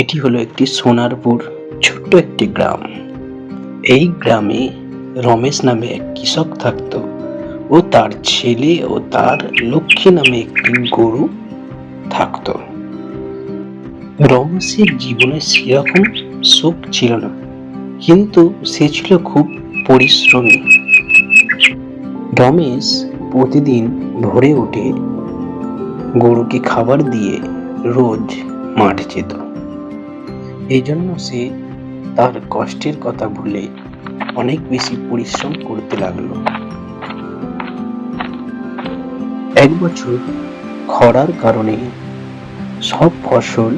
এটি হলো একটি সোনারপুর ছোট্ট একটি গ্রাম। এই গ্রামে রমেশ নামে এক কৃষক থাকতো ও তার ছেলে ও তার লক্ষ্মী নামে একটি গরু থাকতো। রমেশের জীবনে সেরকম সুখ ছিল না, কিন্তু সে ছিল খুব পরিশ্রমী। রমেশ প্রতিদিন ভোরে উঠে গরুকে খাবার দিয়ে রোজ মাঠে যেত। এই জন্য সে তার কষ্টের কথা ভুলে অনেক বেশি পরিশ্রম করতে লাগলো। এক বছর খরার কারণে সব ফসল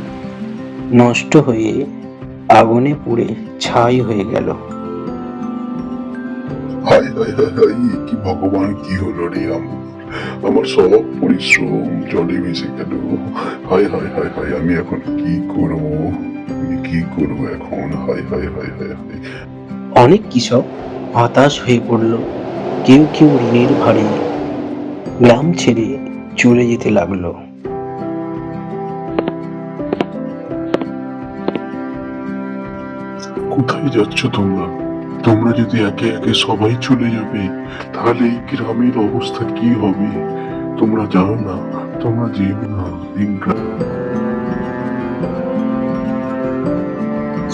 নষ্ট হয়ে আগুনে পুড়ে ছাই হয়ে গেল। হায় হায় হায় হায়, কি ভগবান, কি হলো রে আমার সব পরিশ্রম জলে মিশে গেল। হায় হায় হায় হায়, আমি এখন কি করব? আমি কি করব এখন? হায় হায় হায় হায় হায়। অনেক কৃষক হতাশ হয়ে পড়ল। কেউ কেউ ঋণের ভারে গ্রাম ছেড়ে চলে যেতে লাগলো। কোথায় যাচ্ছ তোমরা? তোমরা যদি একে একে সবাই চলে যাবে, তাহলে এই গ্রামের অবস্থা কি হবে? তোমরা যাও না, তোমরা যেও না। এই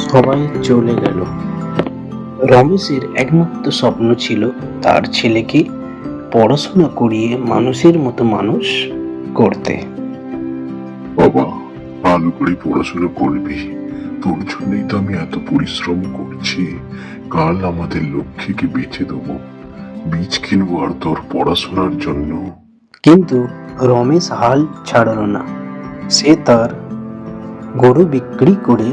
সবাই চলে গেল। রমেশের একমাত্র স্বপ্ন ছিল তার ছেলেকে পড়াশোনা করিয়ে মানুষের মতো মানুষ করতে। বাবা, ভালো করে পড়াশোনা করবি। তোর জন্যই তো আমি এত পরিশ্রম করছি। কাল আমাদের লক্ষ্মীকে বেচে দেবো, বীজ কিনবো আর তোর পড়াশোনার জন্য। কিন্তু রমেশ হাল ছাড়ল না। সে তার গরু বিক্রি করে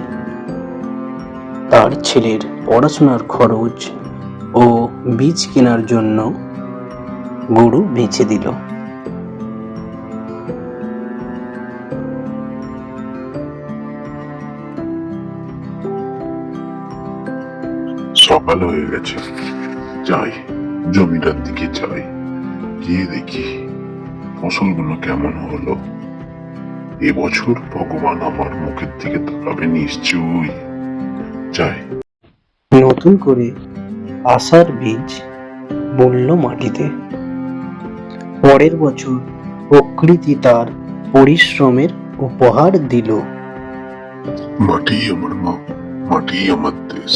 তার ছেলের পড়াশোনার খরচ ও বীজ কেনার জন্য গরু বেচে দিল। সকাল হয়ে গেছে, যাই জমিটার দিকে যাই, গিয়ে দেখি ফসলগুলো কেমন হলো। এবছর ভগবান আমার মুখের দিকে তাকাবে নিশ্চয়ই। যাই। নতুন করে আশার বীজ বুনল মাটিতে। পরের বছর প্রকৃতি তার পরিশ্রমের উপহার দিল। মাটি আমার মা, মাটি আমার দেশ।